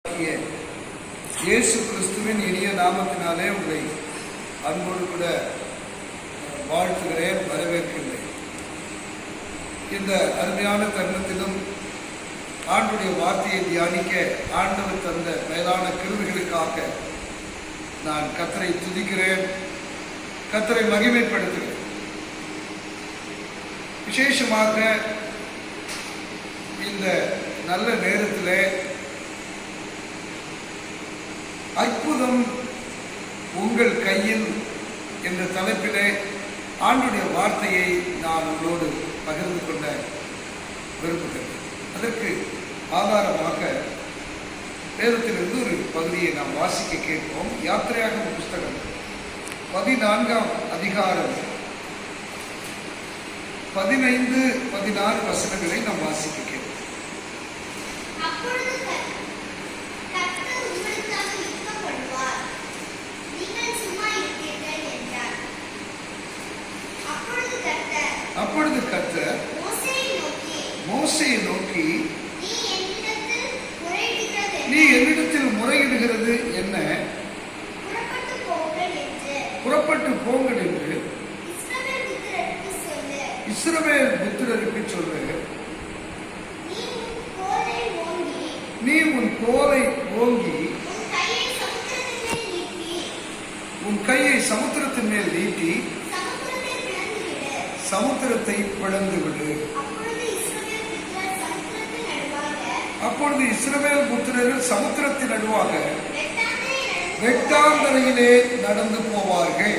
இயேசு கிறிஸ்துவின் இனிய நாமத்தினாலே உங்களை அன்போடு கூட வாழ்த்துகிறேன், வரவேற்கின்றேன். இந்த அருமையான தருணத்திலும் ஆண்டுடைய வார்த்தையை தியானிக்க ஆண்டவர் தந்த மேலான கிருபைகளுக்காக நான் கர்த்தரை துதிக்கிறேன், கர்த்தரை மகிமைப்படுத்துகிறேன். விசேஷமாக இந்த நல்ல நேரத்தில் அற்புதம் உங்கள் கையில் என்ற தலைப்பிலே ஆண்டுடைய வார்த்தையை நான் உங்களோடு பகிர்ந்து கொள்ள விரும்புகிறேன். அதற்கு ஆதாரமாக வேதத்திலிருந்து ஒரு பகுதியை நாம் வாசிக்க கேட்போம். யாத்திரையாகம புஸ்தகம் 14ஆம் அதிகாரம் 15-16 வசனங்களை நாம் வாசிக்க கேட்போம். அப்பொழுது கர்த்தர் மோசேயை நோக்கி, நீ என்னிடத்தில் முறையிடுகிறது என்ன? புறப்பட்டு போங்கள் என்று இஸ்ரவேல் புத்திரருக்கு சொல்லு. நீ உன் கோலை ஓங்கி உன் கையை சமுத்திரத்தின் மேல் நீட்டி சமுத்திரத்தை பிளந்து விடு. அப்பொழுது இஸ்ரவேல் புத்திரர்கள் சமுத்திரத்தின் நடுவாக வெட்டாந்தரையிலே நடந்து போவார்கள்.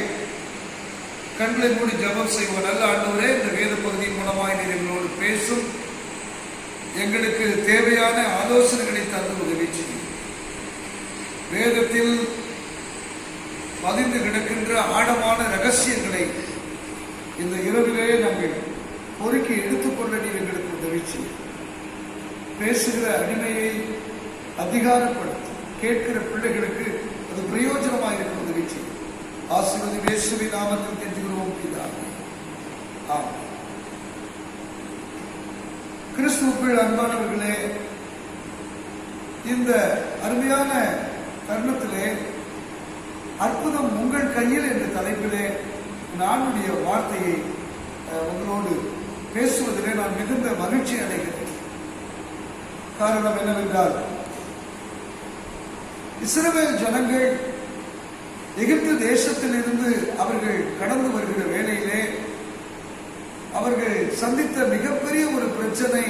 கண்களை மூடி ஜெபம் செய்வோம். நல்ல ஆண்டவரே, இந்த வேத பகுதியின் மூலமாய் நீர் எங்களோடு பேசும், எங்களுக்கு தேவையான ஆலோசனைகளை தந்து உதவி செய்யும். வேதத்தில் பதிந்து கிடக்கின்ற ஆழமான ரகசியங்களை இந்த இரவிலே நாங்கள் பொறுக்கி எடுத்துக்கொள்ள நீர் எங்களுக்கு உதவி செய்யும். பேசுகிற அடிமையை அதிகாரப்படுத்தும், கேட்கிற பிள்ளைகளுக்கு அது பிரயோஜனமாக இருக்க உதவி செய்யும். ஆசீர்வதி இயேசுவின் நாமத்தில் கெஞ்சுகிறோம் பிதாவே, ஆமென். கிறிஸ்துவுக்குள் அன்பானவர்களே, இந்த அருமையான தருணத்திலே அற்புதம் உங்கள் கையில் என்ற தலைப்பிலே நானுடைய வார்த்தையை உங்களோடு பேசுவதிலே நான் மிகுந்த மகிழ்ச்சி அடைகிறேன். காரணம் என்னவென்றால், இஸ்ரவேல் ஜனங்கள் எகிப்து தேசத்திலிருந்து அவர்கள் கடந்து வருகிற வேளையிலே அவர்கள் சந்தித்த மிகப்பெரிய ஒரு பிரச்சனை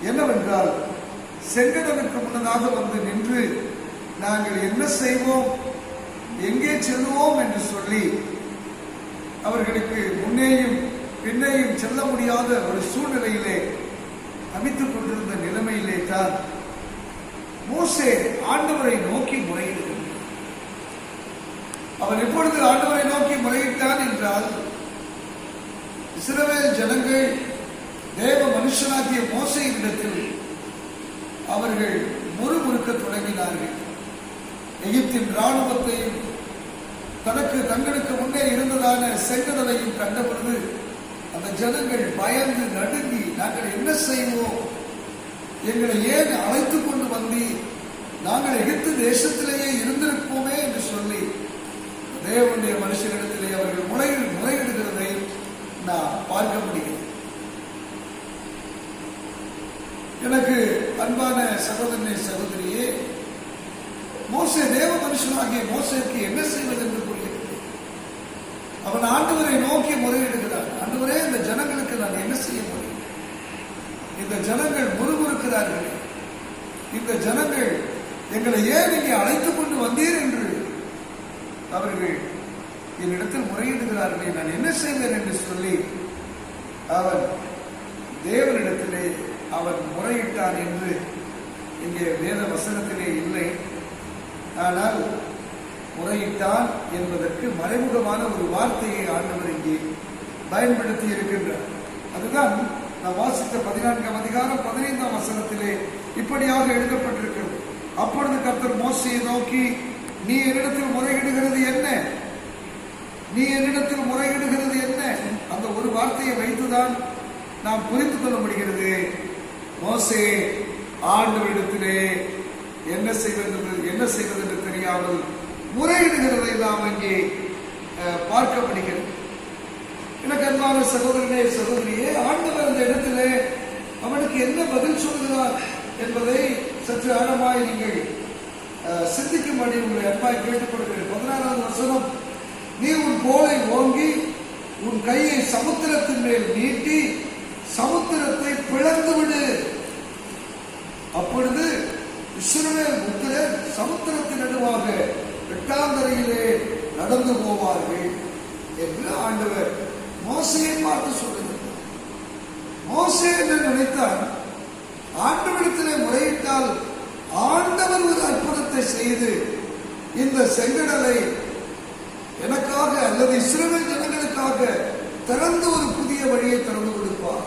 என்னவென்றால், செங்கடலுக்கு முன்னதாக வந்து நின்று நாங்கள் என்ன செய்வோம், எங்கே செல்லுவோம் என்று சொல்லி அவர்களுக்கு முன்னேயும் பின்னேயும் செல்ல முடியாத ஒரு சூழ்நிலையிலே அமைத்துக் கொண்டிருந்த நிலைமையிலே தான் மோசே ஆண்டவரை நோக்கி முறையிடுகிறார். அவன் எப்பொழுது ஆண்டவரை நோக்கி முறையிட்டான் என்றால், இஸ்ரவேல் ஜனங்கள் தேவ மனுஷனாகிய மோசேயினிடத்தில் அவர்கள் முறுமுறுக்க தொடங்கினார்கள். எகிப்தின் இராணுவத்தையும் தங்களுக்கு முன்னே இருந்ததான செங்கடலையும் கண்டபொழுது அந்த ஜனங்கள் பயந்து நடுங்கி, நாங்கள் என்ன செய்வோம், எங்களை ஏன் அழைத்துக் கொண்டு வந்து நாங்கள் எகிப்து தேசத்திலேயே இருந்திருப்போமே என்று சொல்லி தேவனுடைய மனுஷனிடத்திலே அவர்கள் முறையிடுகிறதை நான் பார்க்க முடியும். எனக்கு அன்பான சகோதரனே, சகோதரியே, மோசே தேவ மனுஷனாகிய மோசேக்கு என்ன செய்வது என்று புரியவில்லை. அவன் ஆண்டவரை நோக்கி முறையிடுகிறான். ஆண்டவரே, இந்த ஜனங்களுக்கு நான் என்ன செய்ய முடியும்? இந்த ஜனங்கள் முறுமுறுக்கிறார்கள், இந்த ஜனங்கள் எங்களை ஏன் இங்கே அழைத்துக் கொண்டு வந்தீர் என்று அவர்கள் என்னிடத்தில் முறையிடுகிறார்களே, நான் என்ன செய்வேன் என்று சொல்லி அவன் தேவனிடத்திலே அவன் முறையிட்டான் என்று இங்கே வேத வசனத்திலே இல்லை. ஆனால் முறையிட்டான் என்பதற்கு மறைமுகமான ஒரு வார்த்தையை ஆண்டவர் இங்கே பயன்படுத்தி இருக்கின்றார். அதுதான் நான் வாசித்த 14ஆம் அதிகாரம் 15ஆம் வசனத்திலே இப்படியாக எழுதப்பட்டிருக்கிறது. அப்பொழுது கர்த்தர் மோசேயை நோக்கி, நீ என்னிடத்தில் முறையிடுகிறது என்ன? நீ என்னிடத்தில் முறையிடுகிறது என்ன? அந்த ஒரு வார்த்தையை வைத்துதான் நாம் புரிந்து கொள்ள முடிகிறது. மோசே ஆண்டவரிடத்திலே என்ன செய்வது என்று தெரியாமல் முறையிடுகிறதை நாம் அங்கே பார்க்கப்படுகிறது. எனக்கு அன்பான சகோதரனே சகோதரியே, ஆண்டவர் அந்த இடத்திலே அவனுக்கு என்ன பதில் சொல்கிறார் என்பதை சற்று ஆழமாய் நீங்கள் சிந்திக்கும்படி உங்களை அன்பாய் கேட்டுக்கொள்கிறேன். 16வது வசனம், நீ உன் கோலை ஓங்கி உன் கையை சமுத்திரத்தின் மேல் நீட்டி சமுத்திரத்தை பிளந்து விடு. அப்பொழுது இஸ்ரவேல் புத்திரர் சமுத்திரத்தின் நடுவாக வெட்டாந்தரையிலே நடந்து போவார்கள் என்று ஆண்டவர் மோசேயை பார்த்து சொல்லுகிறார். மோசே என்று நினைத்தால் ஆண்டவரிடத்திலே முறையிட்டால் ஆண்டவர் ஒரு அற்புதத்தை செய்து இந்த செங்கடலை எனக்காக அல்லது இஸ்ரவேல் ஜனங்களுக்காக திறந்து ஒரு புதிய வழியை திறந்து கொடுப்பார்,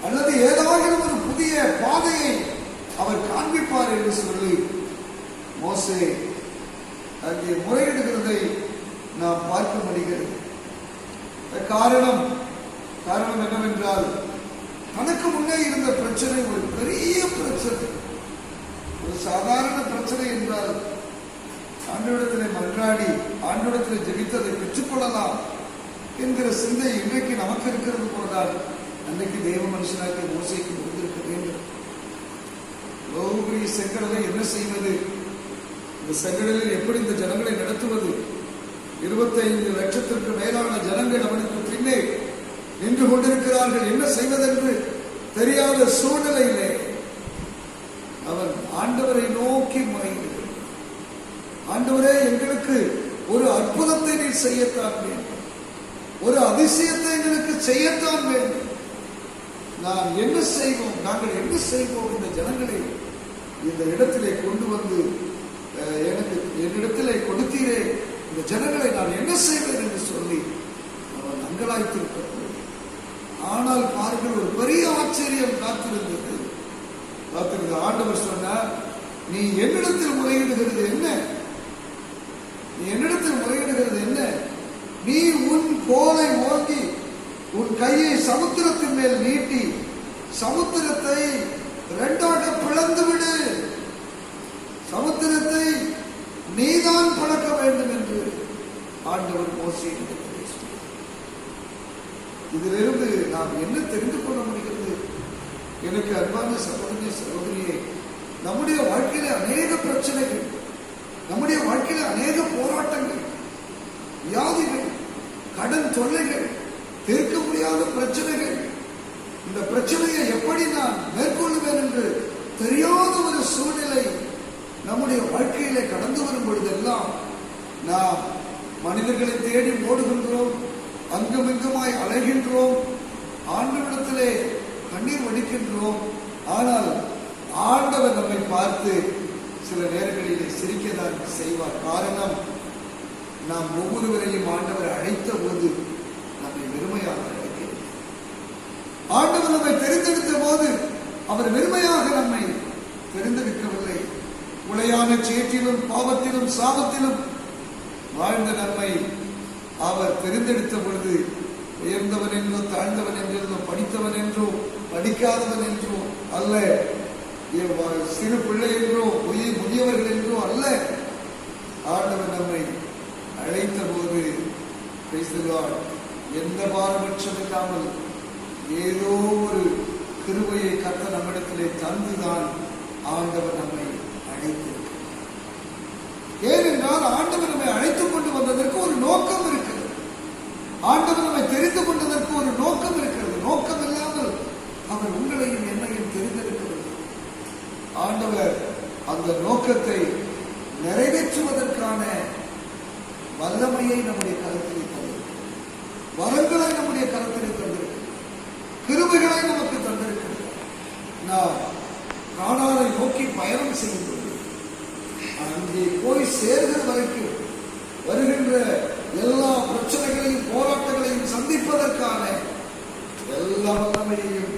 அல்லது ஏதாவது ஒரு புதிய பாதையை அவர் காண்பிப்பார் என்று சொல்லி மோசே அங்கே முறையிடுகிறதை நாம் பார்க்க முடிகிறது. காரணம் என்னவென்றால், தனக்கு முன்னே இருந்த பிரச்சனை ஒரு பெரிய பிரச்சனை, ஒரு சாதாரண பிரச்சனை என்றால் ஆண்டவரிடத்திலே மன்றாடி ஆண்டவரிடத்திலே ஜெபித்ததை பெற்றுக்கொள்ளலாம் என்கிற சிந்தை இன்றைக்கு நமக்கு இருக்கிறது போலதான் அன்றைக்கு தேவ மனுஷனாக மோசேக்கு இருந்திருக்க வேண்டும். பெரிய செங்கடலை என்ன செய்வது, இந்த செங்கடலில் எப்படி இந்த ஜனங்களை நடத்துவது, 25 லட்சத்திற்கு மேலான ஜனங்கள் அவனுக்கு பின்னே நின்று கொண்டிருக்கிறார்கள், என்ன செய்வதென்று தெரியாத சூழ்நிலையிலே அவன் ஆண்டவரை நோக்கி முறையிடுகிறான். ஆண்டவரே, எங்களுக்கு ஒரு அற்புதத்தை நீ செய்யத்தான் வேண்டும், ஒரு அதிசயத்தை எங்களுக்கு செய்யத்தான் வேண்டும். நாங்கள் என்ன செய்வோம் இந்த ஜனங்களை இந்த இடத்திலே கொண்டு வந்து என்னிடத்திலே கொடுத்தீரே, இந்த ஜனங்களை நான் என்ன செய்வேன் என்று சொல்லி அவன் அங்கலாய்த்திருக்கிறது. ஆனால் பாருங்கள், ஒரு பெரிய ஆச்சரியம் காத்திருந்தது. ஆண்டவர் சொன்னார், நீ என்னிடத்தில் முறையிடுகிறது என்ன? நீ உன் கோலை ஓங்கி உன் கையை சமுத்திரத்தின் மேல் நீட்டி சமுத்திரத்தை இரண்டாக பிளந்து விடு. சமுத்திரத்தை நீதான் பழக்க வேண்டும் என்று ஆண்டவர் மோசேயிடம் பேசினார். இதிலிருந்து நாம் என்ன தெரிந்து கொள்ள முடிகிறது? எனக்கு அன்பான சகோதரியே, நம்முடைய வாழ்க்கையில அநேக பிரச்சனைகள், நம்முடைய வாழ்க்கையில அநேக போராட்டங்கள், வியாதிகள், கடன் தொல்லைகள், தீர்க்க முடியாத பிரச்சனைகள், இந்த பிரச்சனையை எப்படி நான் மேற்கொள்ளுவேன் என்று தெரியாத ஒரு சூழ்நிலை நம்முடைய வாழ்க்கையில கடந்து வரும் பொழுதெல்லாம் நாம் மனிதர்களை தேடி ஓடுகின்றோம், அங்குமிங்குமாய் அலைகின்றோம், ஆண்டவரிடத்திலே கண்ணீர் வடிக்கின்றோம். ஆனால் ஆண்டவர் நம்மை பார்த்து சில நேரங்களிலே சிரிக்கதான் செய்வார். காரணம், நாம் ஒவ்வொருவரையும் ஆண்டவர் அழைத்த போது நம்மை வெறுமையாக அழைக்கிறார். ஆண்டவர் நம்மை தெரிந்தெடுத்த போது அவர் வெறுமையாக நம்மை தெரிந்தெடுக்கவில்லை. உளையான சேற்றிலும் பாவத்திலும் சாபத்திலும் வாழ்ந்த நம்மை அவர் தெரிந்தெடுத்த பொழுது உயர்ந்தவன் என்றோ தாழ்ந்தவன் என்றோ படித்தவன் என்றோ படிக்காதவன் என்றோ அல்ல, சிறு பிள்ளை என்றோ முதியவர்கள் என்றோ அல்ல, ஆண்டவர் நம்மை அழைத்த போது எந்த பாரபட்சம் இல்லாமல் ஏதோ ஒரு கிருபையை கர்த்தர் நம்மிடத்திலே தந்துதான் ஆண்டவர் நம்மை அழைத்திருக்கிறார். ஏனென்றால் ஆண்டவர் நம்மை அழைத்துக் கொண்டு வந்ததற்கு ஒரு நோக்கம் இருக்கிறது. ஆண்டவர் நம்மை தெரிந்து கொண்டதற்கு ஒரு நோக்கம் இருக்கிறது. நோக்கம் இல்லாமல் அவர் உங்களையும் என்னையும் தெரிந்திருக்கிறது. ஆண்டவர் அந்த நோக்கத்தை நிறைவேற்றுவதற்கான வல்லமையை நம்முடைய கருத்தில் தந்திருக்கிறார், வரங்களை நம்முடைய கருத்தில் தந்திருக்கிறார், கிருபைகளை நமக்கு தந்திருக்கிறார். நாம் கானானை நோக்கி பயணம் செய்யும்போது அங்கே போய் சேர்கிற வரைக்கும் வருகின்ற எல்லா பிரச்சனைகளையும் போராட்டங்களையும் சந்திப்பதற்கான எல்லா வல்லமையையும்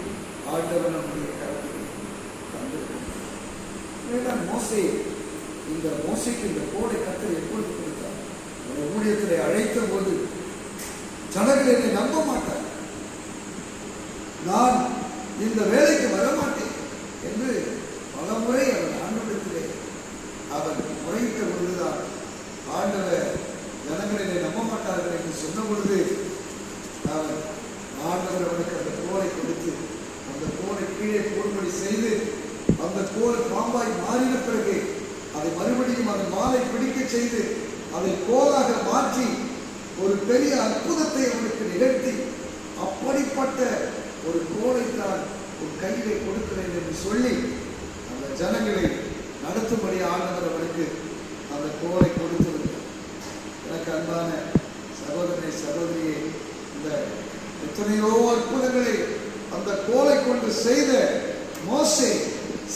ஆண்டவர் நம்முடைய கருத்தில் தந்திருக்கிறார். மோசே, இந்த மோசைக்கு இந்த கோடை கர்த்தர் எப்பொழுது கொடுத்தார்? ஊழியத்திலே அழைத்த போது ஜனங்கள் என்னை நம்ப மாட்டார், நான் இந்த வேலைக்கு வரமாட்டேன் என்று பல முறை அவர் ஆண்டவரிடத்திலே பாம்பாய் மாறின பிறகு அதை மறுபடியும் அதன் வாலை பிடிக்க செய்து அதை கோலாக மாற்றி ஒரு பெரிய அற்புதத்தை அவனுக்கு நிகழ்த்தி, அப்படிப்பட்ட ஒரு கோலைத்தான் உன் கையிலே கொடுக்கிறேன் என்று சொல்லி அந்த ஜனங்களை நடத்தும்படி ஆண்டவர் அவனுக்கு அந்த கோலை கொடுத்திருக்கிறார். எனக்கு அன்பான சகோதரனை சகோதரியே, இந்த எத்தனையோ அற்புதங்களை அந்த கோலை கொண்டு செய்த மோசே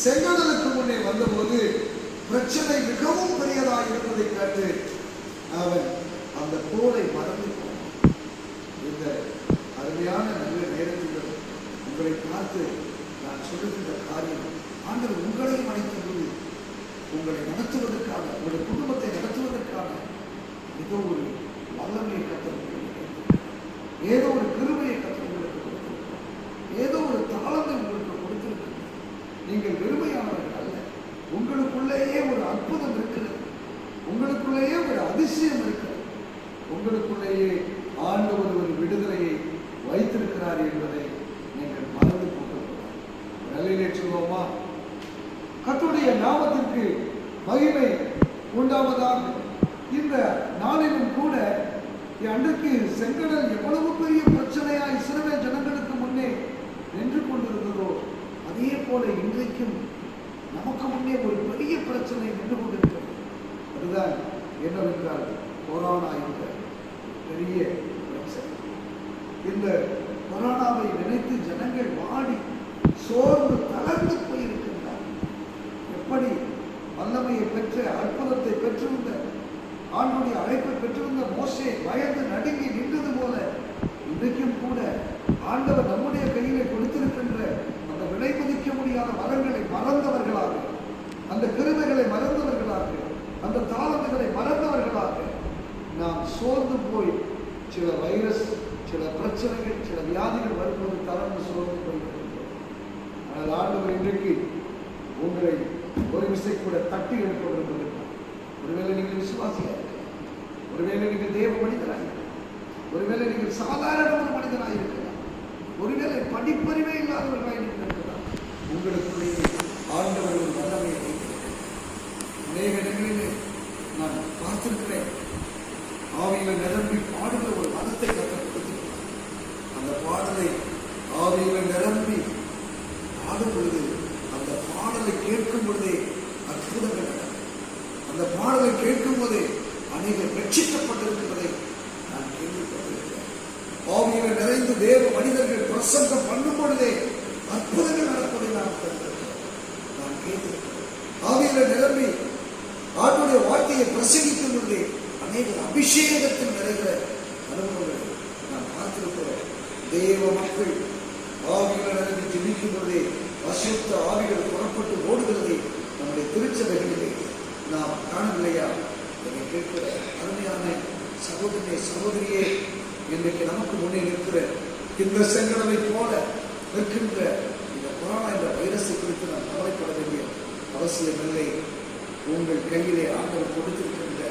செங்கடலுக்கு முன்னே வந்தபோது பிரச்சனை மிகவும் பெரியதாக இருப்பதை கண்டு அவன் அந்த கோலை மறந்து போனான். இந்த அருமையான நல்ல நேரத்தில் உங்களை பார்த்து நான் சொல்லுகின்ற காரியம், ஆண்டவர் உங்களையும் அழைத்தபோது உங்களை நடத்துவதற்கான, உங்களுடைய குடும்பத்தை நடத்துவதற்கான ஏதோ ஒரு வல்லமையை கற்றுக், ஏதோ ஒரு கிருபையை கற்றுக் உங்களுக்கு கொடுத்திருக்கிறார், ஏதோ ஒரு தாளத்தை உங்களுக்கு கொடுத்திருக்கிறார். நீங்கள் வெறுமையானவர்கள் அல்ல, உங்களுக்குள்ளேயே ஒரு அற்புதம் இருக்கிறது, உங்களுக்குள்ளேயே ஒரு அதிசயம் இருக்கிறது, உங்களுக்குள்ளேயே ஆண்டவர் ஒரு விடுதலையை வைத்திருக்கிறார் என்பதை நீங்கள் மறந்து போகக்கூடாது. நல்ல சொல்வோமா? கர்த்தருடைய நாமத்திற்கு மகிமை உண்டாவதாக. இந்த நாளிலும் கூட அன்றைக்கு செங்கடல் எவ்வளவு பெரிய பிரச்சனையா இஸ்ரவேல் ஜனங்களுக்கு முன்னே நின்று கொண்டிருந்ததோ, அதே போல இன்றைக்கும் நமக்கு முன்னே ஒரு பெரிய பிரச்சனை நின்று கொண்டிருக்கிறது. அதுதான் என்னவென்றால் கொரோனா என்ற பெரிய பிரச்சனை. இந்த கொரோனாவை நினைத்து ஜனங்கள் வாடி சோர்ந்து தளர்ந்து போயிருக்கின்றார். எப்படி வல்லமையை பெற்ற, அற்புதத்தை பெற்றிருந்த, ஆண்டுடைய அழைப்பை பெற்றிருந்த மோசே பயந்து நடுங்கி நின்றது போல இன்றைக்கும் கூட ஆண்டவர் நம்முடைய கையிலே கொடுத்திருக்கின்ற அந்த விலை மதிக்க முடியாத வரங்களை மறந்தவர்களாக, அந்த கிருபைகளை மறந்தவர்களாக, அந்த தாளந்துகளை மறந்தவர்களாக நாம் சோர்ந்து போய் சில வைரஸ், சில பிரச்சனைகள், சில வியாதிகள் வரும்போது தளர்ந்து சோர்ந்து போய்விடுகிறோம். ஆனால் ஆண்டவர் இன்றைக்கு உங்களை ஒரு விசை கூட தட்டி எழுப்ப விரும்புகிறார். ஒருவேளை நீங்கள் விசுவாசியாக இருக்கலாம், ஒருவேளை நீங்கள் தேவ மனிதராக இருக்கலாம், ஒருவேளை நீங்கள் சாதாரண ஒரு மனிதராக இருக்கலாம், ஒருவேளை படிப்பறிவே இல்லாதவர்களாக இருக்கலாம். உங்களுக்குள்ளேயே ஆண்டவர் ஒரு வல்லமையை வைத்திருக்கிறார். அநேக இடங்களிலே நான் பார்த்திருக்கிறேன், ஆவியில நிரம்பி பாடுகிற ஒரு மதத்தை கற்றுக் கொடுத்திருக்கிறார். அந்த பாடலை ஆவியில நிரம்பி பாடும் பொழுது, அந்த பாடலை கேட்கும் பொழுதே அற்புதங்கள் நடக்கும். அந்த பாடலை கேட்கும் போதே அநேகர் ரட்சிக்கப்பட்டிருக்கிறதை நான் கேள்விப்பட்டிருக்கிறேன். ஆவியில நிறைந்து தேவ மனிதர்கள் பிரசங்கம் பண்ணும் பொழுதே அற்புதங்கள் நடப்பதை நான் கேட்டிருக்கிறேன். ஆவியில நிரம்பி ஆண்டுடைய வார்த்தையை பிரசங்கிக்கும் பொழுதே அநேகர் அபிஷேகத்தில் நிறைகிற அனுபவங்களை நான் பார்த்திருக்கிறேன். தேவ மக்கள் ஆவியில நிரம்பி ஜெபிக்கும் பொழுதே அசுத்த ஆவிகள் புறப்பட்டு ஓடுகிறதை நம்முடைய திருச்சபைகளிலே நாம் காணவில்லையா? என்னை கேட்கிற அருமையான சகோதரனே, சகோதரியே, இன்றைக்கு நமக்கு முன்னே நிற்கிற இந்த செங்கடலை போல நிற்கின்ற இந்த கொரோனா என்ற வைரஸை குறித்து நாம் கவலைப்பட வேண்டிய அவசியம் இல்லை. உங்கள் கையிலே ஆண்டவர் கொடுத்திருக்கின்ற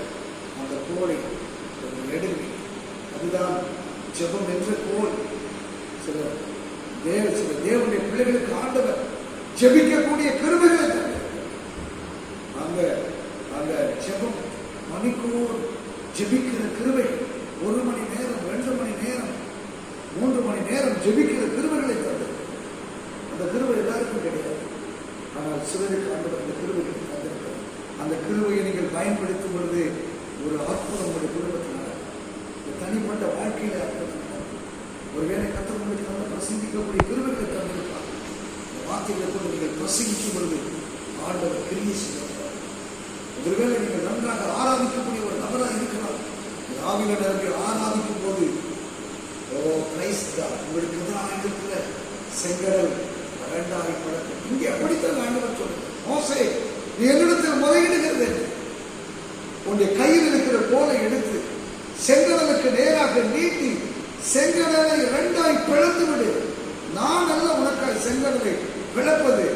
அந்த கோலை எடுங்க. அதுதான் ஜெபம் என்ற கோல். சில தேவனுடைய பிள்ளைகளுக்கு ஆண்டவர் ஜெபிக்கக்கூடிய கிருபைகளை அந்த ஜெபம் மணிக்கூர் ஜெபிக்கிற கிருபை, 1 மணி நேரம், 2 மணி நேரம், 3 மணி நேரம் ஜெபிக்கிற கிருபைகளை தந்தது. அந்த கிருபை எல்லாருக்கும் கிடையாது. ஆனால் சிலருக்கு ஆண்டவர் அந்த கிருபைகளை தந்திருக்கிறார். அந்த கிருபையை நீங்கள் பயன்படுத்தும் பொழுது ஒரு அற்புதம் உங்களுடைய குடும்பத்தில் நடக்கும். தனிப்பட்ட வாழ்க்கையில அற்புதம் நடக்கும். ஒருவேளை கர்த்தர் உங்களுக்கு நல்ல பிரசங்கிக்கக்கூடிய கிருபைகளை தந்திருப்பார். இந்த வார்த்தைகளை கொண்டு நீங்கள் பிரசங்கிக்கும் பொழுது ஆண்டவர் கிரியை செய்வார். ஒருவேளை நீங்கள் நன்றாக ஆராதிக்கக்கூடிய ஒரு நபராக இருக்கலாம். ஆவியில நிரம்பி ஆராதிக்கும் போது உங்களுக்கு எதிராக இருக்கிற செங்கடல் இரண்டாகி படக்கும். இங்கே அப்படித்தான் ஆண்டவர் சொல்லுங்க, மோசே நீ என்னிடத்தில் முறையிடுகிறது, உன்னுடைய கையில் இருக்கிற கோலை எடுத்து செங்கடலுக்கு நேராக நீட்டி செங்கடலை 2ஆய் பிளந்து விடு. நான் அல்ல உனக்காய் செங்கடலை பிளப்பது,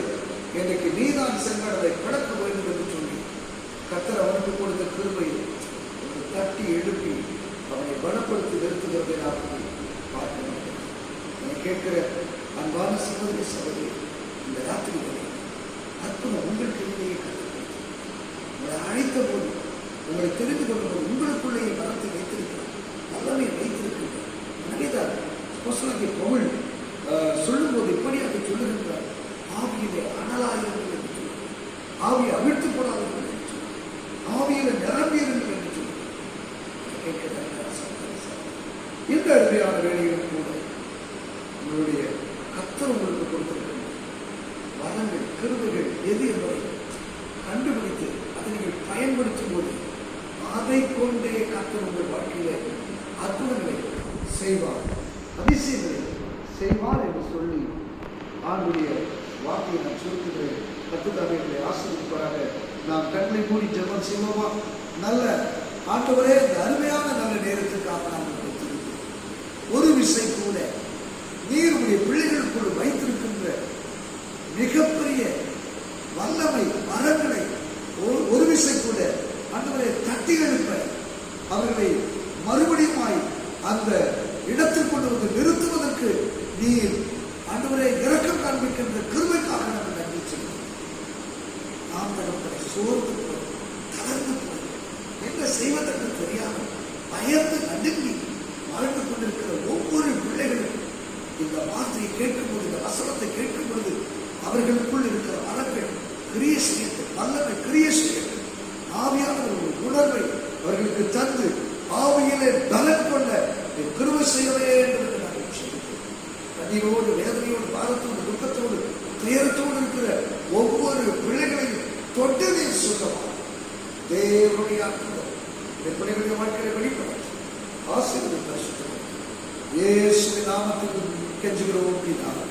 எனக்கு நீதான் செங்கடலை பிளக்க வேண்டும் என்று சொல்லி கர்த்தர் அவனுக்கு கொடுத்த கிருபையை தட்டி எழுப்பி அவனை பலப்படுத்தி நிறுத்துகிறதை நான் பார்க்க வேண்டும். என்னை கேட்கிற அன்பான சகோதரி சகோதரி, இந்த ராத்திரி அற்புதம் உங்கள் கையிலேயே கற்றுக்கொள்ளும். உங்களை அழைத்த போது, உங்களை தெரிந்து கொண்ட போது உங்களுக்குள்ளேயே பலத்தை வைத்திருக்கிறார், வல்லமை வைத்திருக்கிறார். எனவேதான் அப்போஸ்தலனாகிய பவுல் சொல்லும்போது இப்படியாக சொல்லுகின்றார், ஆவியிலே அனலாயிருங்கள் என்று சொல்லுங்கள், ஆவியை அவிழ்த்து போடாதீர்கள் என்று சொல்லுங்கள், ஆவியில நிரம்பியிருங்கள் என்று சொல்லுங்கள். இந்த அருமையான வேலைகளும் கூட உங்களுடைய கர்த்தர் உங்களுக்கு கொடுத்திருக்கின்ற வரங்கள், கிருபைகள் எது என்பதை கண்டுபிடித்து அதை நீங்கள் பயன்படுத்தும் போது அதை கொண்டே கர்த்தர் உங்கள் வாழ்க்கையில அற்புதங்களை செய்வார், அதிசயங்களை செய்வார் என்று சொல்லி ஆண்டுடைய வார்த்தையை நான் சுருக்குகிறேன். கர்த்தர் ஆசீர்வதிப்பாராக. நாம் கண்களை மூடி ஜெபம் செய்வோமா? நல்ல ஆண்டவரே, இந்த அருமையான நல்ல நேரத்திற்காக நாம் கொடுத்திருக்கிறோம். ஒரு விசை கூட நீர் உடைய பிள்ளைகளுக்குள் வைத்திருக்கின்ற மிகப்பெரிய வல்லமை வரங்களை ஒரு விசை கூட ஆண்டவரை தட்டி எழுப்ப, அவர்களை மறுபடியுமாய் அந்த இடத்தில் கொண்டு வந்து நிறுத்துவதற்கு நீர் ஆண்டவரை இரக்கம் காண்பிக்கின்ற கிருபைக்காக நம்ம நன்றி செய்கிறோம். நாம் நம்மளை சோர்ந்து போய் தளர்ந்து போய் என்ன செய்வதற்கு தெரியாமல் பயந்து நடுங்கி வாழ்ந்து கொண்டிருக்கிற ஒவ்வொரு பிள்ளைகளும் இந்த வார்த்தையை கேட்கும் பொழுது, இந்த வசனத்தை கேட்கும் பொழுது அவர்களுக்குள் இருக்கிற வரங்கள் கிரிய செய்யட்டும், வல்லமை கிரிய செய்யட்டும். ஆவியான ஒரு உணர்வை அவர்களுக்கு தந்து ஆவியிலே பலன் கொண்ட கிருபை செய்யவே என்று நாங்கள் சொல்லிக்கிறோம். கண்ணீரோடு, வேதனையோடு, பாரத்தோடு, துக்கத்தோடு, துயரத்தோடு இருக்கிற ஒவ்வொரு பிள்ளைகளையும் தொட்டு நீர் சுத்தமாக தேவனுடைய அற்புதம் இந்த பிள்ளைகளுடைய வாழ்க்கையை வெளிப்பட ஆசீர்வதித்து இயேசுவின் நாமத்தில் கெஞ்சுகிறோம் பிதாவே.